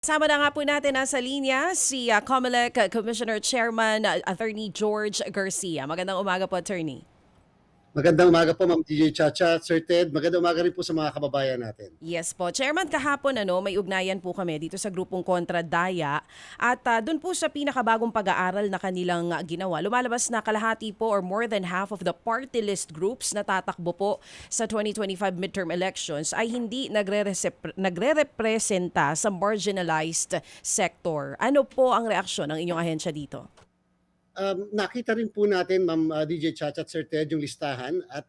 Kasama na nga po natin nasa linya si COMELEC Commissioner Chairman Attorney George Garcia. Magandang umaga po, Attorney. Magandang umaga po, Ma'am DJ Chacha, Sir Ted. Magandang umaga rin po sa mga kababayan natin. Yes po. Chairman, kahapon may ugnayan po kami dito sa grupong Kontra Daya at doon po sa pinakabagong pag-aaral na kanilang ginawa, lumalabas na kalahati po or more than half of the party list groups na tatakbo po sa 2025 midterm elections ay hindi nagre-representa sa marginalized sector. Ano po ang reaksyon ng inyong ahensya dito? Nakita rin po natin, Ma'am DJ Chacha at Sir Ted, yung listahan at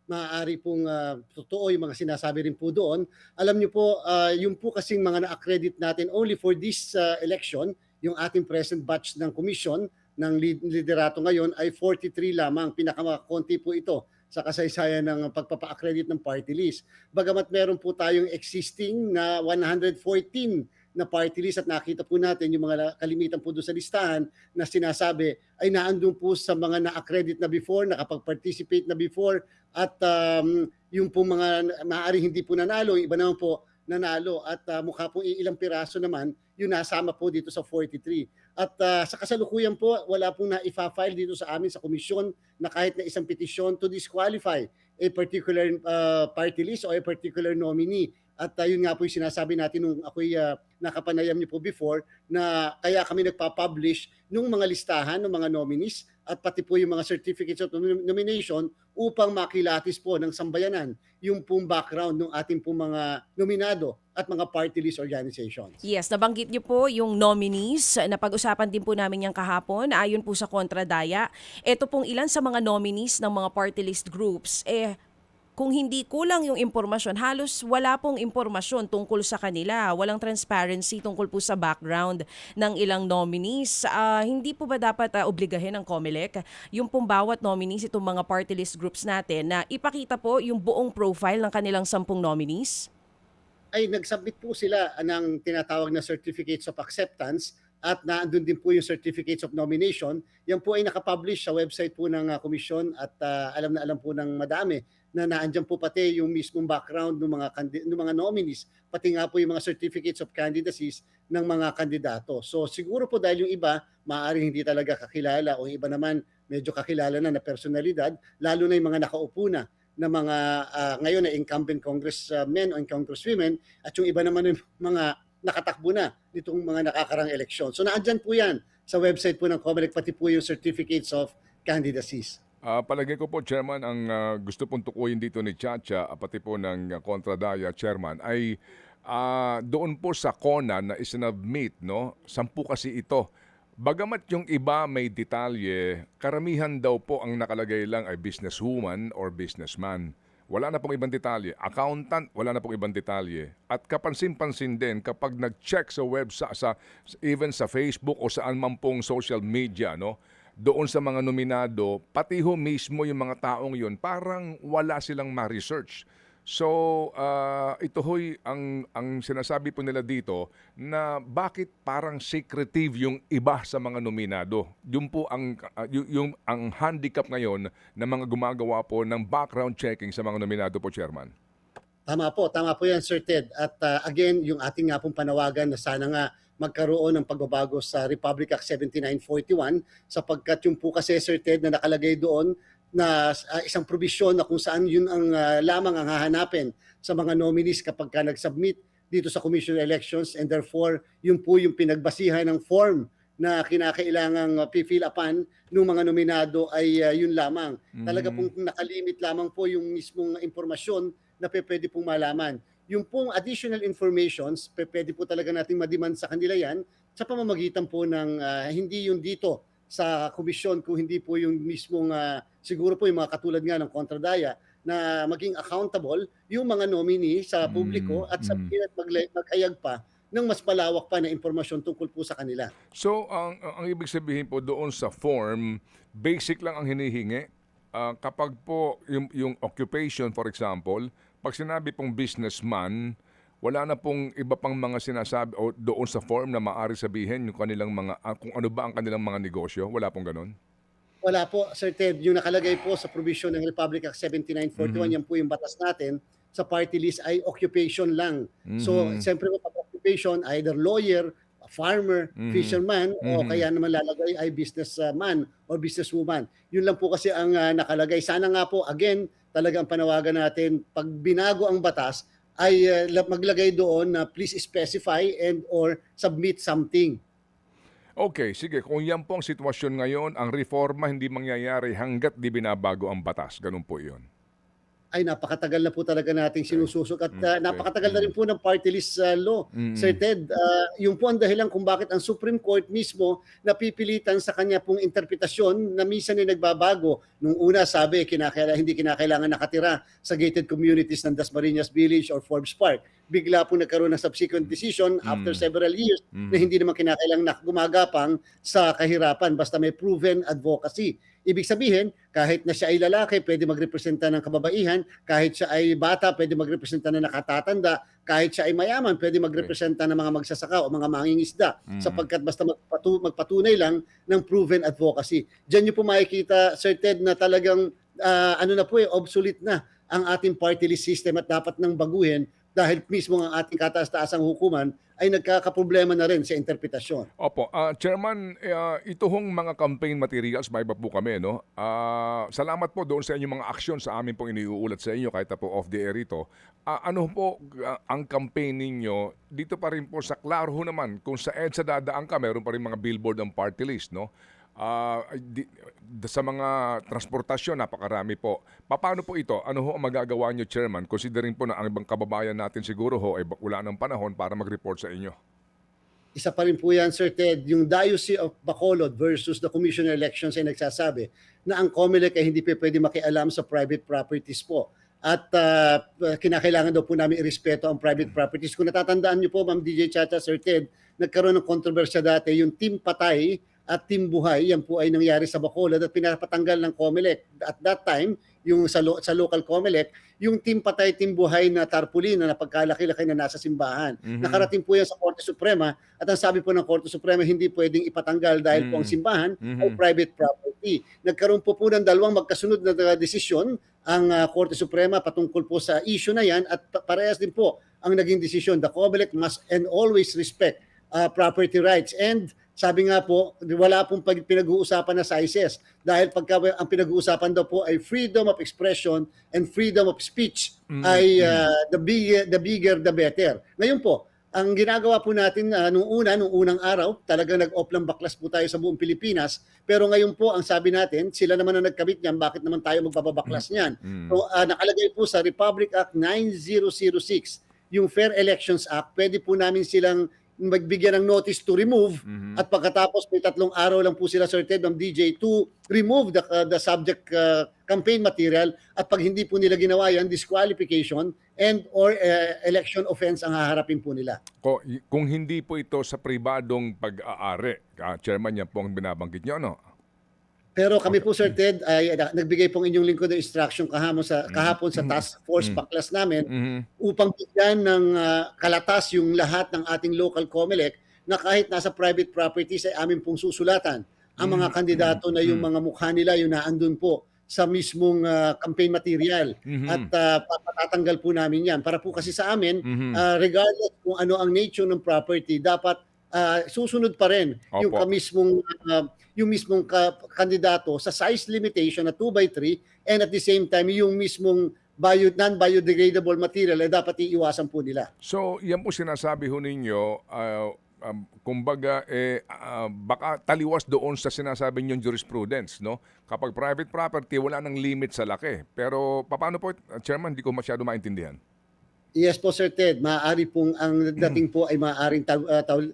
maaari pong totoo yung mga sinasabi rin po doon. Alam niyo po, yung po kasing mga na-accredit natin only for this election, yung ating present batch ng commission ng liderato ngayon ay 43 lamang. Pinakakonti po ito sa kasaysayan ng pagpapa-accredit ng party list. Bagamat meron po tayong existing na 114 na party list at nakita po natin yung mga kalimitan po doon sa listahan na sinasabi ay naandun po sa mga na-accredit na before, nakapag-participate na before at yung po mga maaaring hindi po nanalo, yung iba naman po nanalo at mukha po ilang piraso naman yung nasama po dito sa 43. At sa kasalukuyan po, wala pong na-file dito sa amin sa komisyon na kahit na isang petisyon to disqualify a particular party list o a particular nominee. At yun nga po yung sinasabi natin nung ako'y nakapanayam niyo po before na kaya kami nagpa-publish nung mga listahan ng mga nominees at pati po yung mga certificates of nomination upang makilatis po ng sambayanan yung pong background ng ating pong mga nominado at mga party list organizations. Yes, nabanggit niyo po yung nominees. Napag-usapan din po namin yan kahapon. Ayon po sa Kontra Daya, ito pong ilan sa mga nominees ng mga party list groups, kung hindi kulang yung impormasyon, halos wala pong impormasyon tungkol sa kanila. Walang transparency tungkol po sa background ng ilang nominees. Hindi po ba dapat obligahin ng COMELEC yung pong bawat nominees, itong mga party list groups natin, na ipakita po yung buong profile ng kanilang 10 nominees? Ay nagsubmit po sila ng tinatawag na certificates of acceptance at naandun din po yung certificates of nomination. Yan po ay nakapublish sa website po ng komisyon at alam na alam po ng madami na naandyan po pati yung mismong background ng mga nominees, pati nga po yung mga certificates of candidacies ng mga kandidato. So siguro po dahil yung iba maaaring hindi talaga kakilala o yung iba naman medyo kakilala na personalidad, lalo na yung mga nakaupo na mga ngayon na incumbent congressmen o congresswomen at yung iba naman yung mga nakatakbo na nitong mga nakakarang eleksyon. So naandyan po yan sa website po ng COMELEC pati po yung certificates of candidacies. Palagay ko po, Chairman, ang gusto pong tukuyin dito ni Chacha, pati po ng Kontra Daya, Chairman, ay doon po sa CONA na isinabmit, no? 10 kasi ito. Bagamat yung iba may detalye, karamihan daw po ang nakalagay lang ay businesswoman or businessman. Wala na pong ibang detalye. Accountant, wala na pong ibang detalye. At kapansin-pansin din kapag nag-check sa website, even sa Facebook o saan man pong social media, no? Doon sa mga nominado, pati ho mismo yung mga taong yun, parang wala silang ma-research. So, ito ho'y ang sinasabi po nila dito na bakit parang secretive yung iba sa mga nominado. Yung po ang handicap ngayon ng mga gumagawa po ng background checking sa mga nominado po, Chairman. Tama po yan Sir Ted. At again, yung ating nga pong panawagan na sana nga magkaroon ng pagbabago sa Republic Act 7941 sapagkat yung po kasi Sir Ted na nakalagay doon na isang probisyon na kung saan yun ang lamang ang hahanapin sa mga nominees kapag ka nag-submit dito sa Commission on Elections and therefore yun po yung pinagbasihan ng form na kinakailangang fill upan ng mga nominado ay yun lamang. Talaga pong nakalimit lamang po yung mismong impormasyon na pwede pong malaman. Yung pong additional informations, pwede po talaga natin mademand sa kanila yan sa pamamagitan po ng hindi yung dito sa komisyon kung hindi po yung mismong siguro po yung mga katulad nga ng Kontra Daya na maging accountable yung mga nominee sa publiko at sabihin at mag-ayag pa ng mas malawak pa na impormasyon tungkol po sa kanila. So, ang ibig sabihin po doon sa form, basic lang ang hinihingi. Kapag po yung occupation, for example, pag sinabi pong businessman, wala na pong iba pang mga sinasabi o doon sa form na maaari sabihin yung kanilang mga, kung ano ba ang kanilang mga negosyo. Wala pong ganun. Wala po, Sir Ted. Yung nakalagay po sa provision ng Republic Act 7941, yan po yung batas natin sa party list ay occupation lang. So, siyempre pag occupation, either lawyer, farmer, fisherman, o kaya naman lalagay ay businessman or businesswoman. Yun lang po kasi ang nakalagay. Sana nga po, again, talagang panawagan natin, pag binago ang batas, ay maglagay doon na please specify and or submit something. Okay, sige. Kung yan po ang sitwasyon ngayon, ang reforma hindi mangyayari hanggat di binabago ang batas. Ganun po yun. Ay napakatagal na po talaga nating sinususok at Okay. napakatagal na rin po ng party list law. Sir Ted, yung po ang dahilan kung bakit ang Supreme Court mismo napipilitan sa kanya pong interpretasyon na minsan ay nagbabago. Nung una sabi, hindi kinakailangan nakatira sa gated communities ng Dasmariñas Village or Forbes Park. Bigla po nagkaroon ng subsequent decision after several years na hindi naman kinakailangan gumagapang sa kahirapan basta may proven advocacy. Ibig sabihin, kahit na siya ay lalaki, pwede magrepresenta ng kababaihan, kahit siya ay bata, pwede magrepresenta ng nakatatanda, kahit siya ay mayaman, pwede magrepresenta ng mga magsasaka o mga mangingisda, sapagkat basta magpatunay lang ng proven advocacy. Diyan niyo po makikita, Sir Ted, na talagang obsolete na ang ating party list system at dapat nang baguhin dahil mismo ang ating kataas-taasang hukuman ay nagkakaproblema na rin sa interpretasyon. Opo. Chairman, ito hong mga campaign materials, may iba po kami, no? Salamat po doon sa inyong mga aksyon sa amin pong iniuulat sa inyo kahit na po off the air ito. Ano po ang campaign ninyo? Dito pa rin po sa klaro ho naman, kung sa EDSA dadaan ka, meron pa rin mga billboard ng party list, no? Sa mga transportasyon, napakarami po. Paano po ito? Ano ho ang magagawa nyo, Chairman? Considering po na ang ibang kababayan natin siguro ho ay wala ng panahon para mag-report sa inyo. Isa pa rin po yan, Sir Ted, yung Diocese of Bacolod versus the Commission on Elections ay nagsasabi na ang COMELEC ay hindi pwede makialam sa private properties po. At kinakailangan daw po namin irespeto ang private properties. Kung natatandaan niyo po, Ma'am DJ Chacha, Sir Ted, nagkaroon ng kontrobersya dati, yung Team Patay at Team Buhay, yan po ay nangyari sa Bacolod at pinapatanggal ng COMELEC. At that time, yung sa local COMELEC, yung Team Patay, Team Buhay na tarpaulin na napagkalaki-laki na nasa simbahan. Nakarating po yan sa Korte Suprema at ang sabi po ng Korte Suprema, hindi pwedeng ipatanggal dahil po ang simbahan ay private property. Nagkaroon po ng dalawang magkasunod na desisyon ang Korte Suprema patungkol po sa issue na yan at parehas din po ang naging desisyon. The COMELEC must and always respect property rights. And sabi nga po, wala pong pinag-uusapan na sizes dahil pagka ang pinag-uusapan daw po ay freedom of expression and freedom of speech ay the bigger the better. Ngayon po, ang ginagawa po natin nung unang araw, talagang nag-off lang baklas po tayo sa buong Pilipinas. Pero ngayon po, ang sabi natin, sila naman ang nagkabit niyan, bakit naman tayo magbabaklas niyan? So, nakalagay po sa Republic Act 9006, yung Fair Elections Act, pwede po namin silang magbigyan ng notice to remove at pagkatapos may 3 araw lang po sila, Sir Ted, ng DJ to remove the subject campaign material at pag hindi po nila ginawa yan, disqualification and or election offense ang haharapin po nila. Kung hindi po ito sa pribadong pag-aari, Chairman, yan po ang binabanggit nyo, no? Pero kami po, Sir Ted, ay nagbigay pong inyong lingkod ng instruction kahapon sa task force baklas namin upang bigyan ng kalatas yung lahat ng ating local COMELEC na kahit nasa private properties ay amin pong susulatan ang mga kandidato na yung mga mukha nila yung naandun po sa mismong campaign material at patatanggal po namin yan. Para po kasi sa amin, regardless kung ano ang nature ng property, dapat susunod pa rin yung mismong kandidato sa size limitation na 2x3 and at the same time yung mismong non-biodegradable material ay dapat iiwasan po nila. So, yan po sinasabi ho ninyo, kumbaga, baka taliwas doon sa sinasabi niyong jurisprudence, no? Kapag private property, wala nang limit sa laki. Pero, paano po, Chairman, hindi ko masyado maintindihan. Yes po, Sir Ted. Maaari pong ang dating po ay maaaring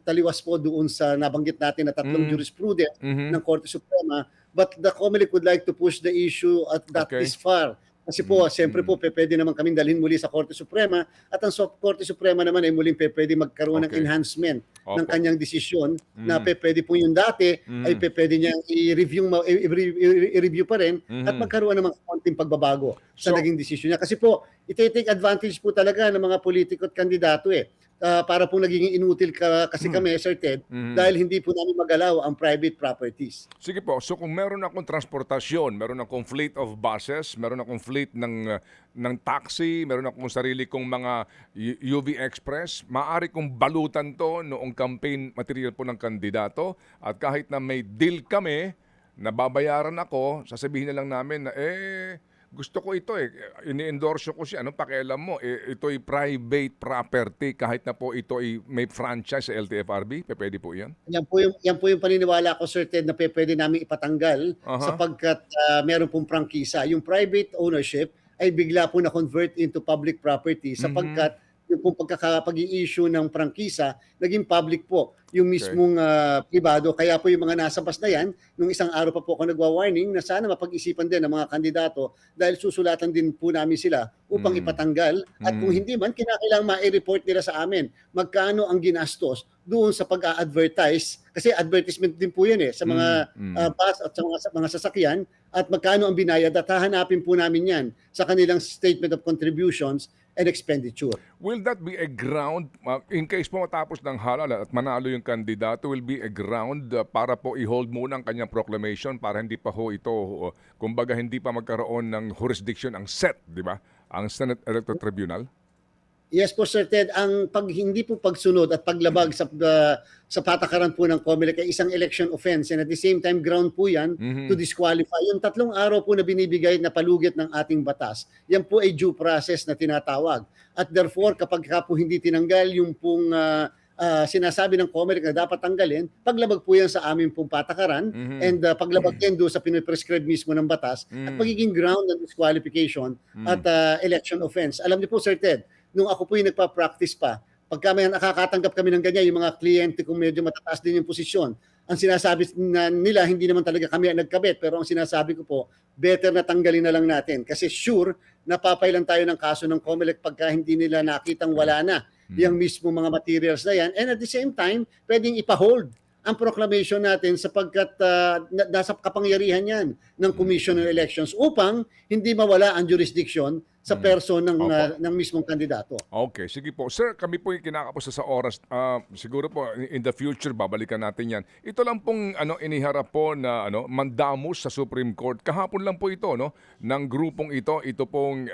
taliwas po doon sa nabanggit natin na 3 jurisprudence ng Korte Suprema. But the COMELEC would like to push the issue at that this far. Kasi po, siyempre po, pwede naman kaming dalhin muli sa Korte Suprema at ang Korte Suprema naman ay muling pwede magkaroon ng enhancement ng kanyang desisyon na pwede po yung dati ay pwede niyang i-review pa rin at magkaroon ng mga konting pagbabago sa naging desisyon niya. Kasi po, iti-take advantage po talaga ng mga politiko at kandidato para po naging inutil kasi kami, Sir Ted, dahil hindi po namin magalaw ang private properties. Sige po, so kung meron akong transportasyon, meron akong fleet of buses, meron akong fleet ng taxi, meron akong sarili kong mga UV Express, maaari kong balutan to noong campaign material po ng kandidato at kahit na may deal kami, nababayaran ako, sasabihin na lang namin na gusto ko ito ini-endorse ko siya. Anong pakialam mo? Ito'y private property kahit na po ito'y may franchise sa LTFRB. Pwede po yan? Yan po yung paniniwala ko, Sir Ted, na pwede namin ipatanggal sapagkat meron pong prangkisa. Yung private ownership ay bigla po na-convert into public property sapagkat yung pong pag-i-issue ng prangkisa, naging public po yung mismong pribado. Kaya po yung mga nasa bus na yan, nung isang araw pa po ako nagwa-warning na sana mapag-isipan din ng mga kandidato dahil susulatan din po namin sila upang ipatanggal. At kung hindi man, kinakailangan ma-report nila sa amin magkano ang ginastos doon sa pag-a-advertise. Kasi advertisement din po yan sa mga bus at sa mga sasakyan at magkano ang binayad at hahanapin po namin yan sa kanilang statement of contributions and expenditure. Will that be a ground, in case po matapos ng halal at manalo yung kandidato, will be a ground para po i-hold muna ang kanyang proclamation para hindi pa ho ito, kumbaga hindi pa magkaroon ng jurisdiction ang SET, di ba? Ang Senate Electoral Tribunal? Yes po, Sir Ted, ang hindi po pagsunod at paglabag sa patakaran po ng COMELEC ay isang election offense and at the same time ground po yan to disqualify. Yung 3 araw po na binibigay na palugit ng ating batas, yan po ay due process na tinatawag. At therefore, kapag po hindi tinanggal yung pong sinasabi ng COMELEC na dapat tanggalin, paglabag po yan sa aming pong patakaran and paglabag din doon sa piniprescribe mismo ng batas at magiging ground ng disqualification at election offense. Alam niyo po, Sir Ted, nung ako po yung nagpa-practice pa, pagka may nakakatanggap kami ng ganyan, yung mga kliyente kung medyo matataas din yung posisyon, ang sinasabi nila, hindi naman talaga kami ang nagkabit, pero ang sinasabi ko po, better na tanggalin na lang natin. Kasi sure, napapailan tayo ng kaso ng COMELEC pagka hindi nila nakitang wala na yung mismo mga materials na yan. And at the same time, pwedeng ipa-hold ang proclamation natin sapagkat nasa kapangyarihan yan ng Commission on Elections upang hindi mawala ang jurisdiction sa person ng mismong kandidato. Okay, sige po. Sir, kami po yung kinakapos sa oras. Siguro po in the future babalikan natin yan. Ito lang pong iniharap po na mandamus sa Supreme Court. Kahapon lang po ito ng grupong ito. Ito pong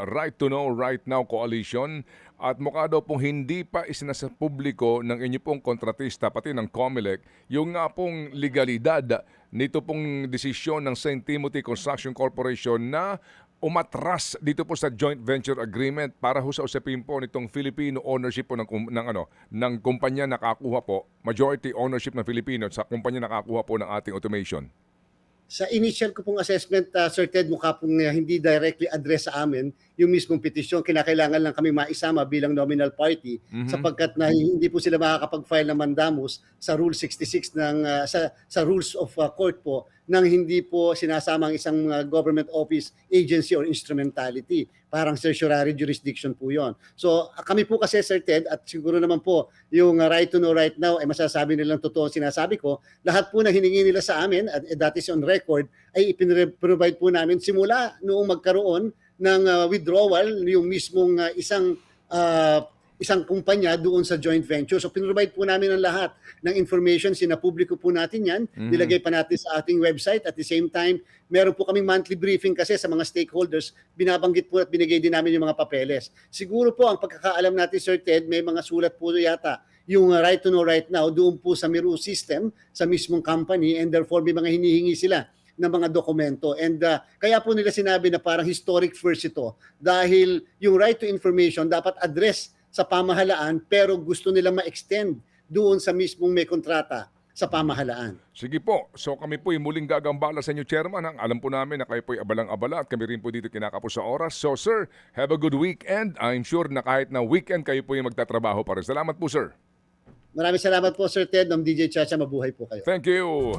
Right to Know Right Now Coalition. At mukha daw pong hindi pa isinasa publiko ng inyo pong kontratista, pati ng COMELEC, yung nga pong legalidad nito pong desisyon ng St. Timothy Construction Corporation na umatras dito po sa joint venture agreement para ho sa usapin po nitong Filipino ownership po ng kumpanya nakakuha po, majority ownership ng Filipino sa kumpanya nakakuha po ng ating automation. Sa initial ko pong assessment, Sir Ted, mukha pong hindi directly address sa amin yung mismong petisyon. Kinakailangan lang kami maisama bilang nominal party sapagkat na hindi po sila makakapag-file ng mandamus sa Rule 66 sa Rules of Court po nang hindi po sinasama ang isang government office, agency or instrumentality. Parang certiorari jurisdiction po yon. So kami po kasi, Sir Ted, at siguro naman po yung right to know right now ay masasabi nilang totoo sinasabi ko, lahat po na hiningi nila sa amin, at that is on record, ay ipinrovide po namin simula noong magkaroon ng withdrawal yung mismong isang kumpanya doon sa joint venture. So pinrovide po namin ang lahat ng information, sinapubliko po natin yan, nilagay pa natin sa ating website. At the same time, meron po kaming monthly briefing kasi sa mga stakeholders, binabanggit po at binigay din namin yung mga papeles. Siguro po ang pagkakaalam natin, Sir Ted, may mga sulat po yata yung right to know right now doon po sa Miru system, sa mismong company, and therefore may mga hinihingi sila ng mga dokumento. And kaya po nila sinabi na parang historic first ito dahil yung right to information dapat address sa pamahalaan pero gusto nilang ma-extend doon sa mismong may kontrata sa pamahalaan. Sige po. So kami po yung muling gagambala sa inyo, Chairman. Alam po namin na kayo po yung abalang-abala at kami rin po dito kinakapos sa oras. So sir, have a good weekend. I'm sure na kahit na weekend kayo po yung magtatrabaho pa rin. Salamat po, sir. Maraming salamat po, Sir Ted. DJ Chacha, mabuhay po kayo. Thank you.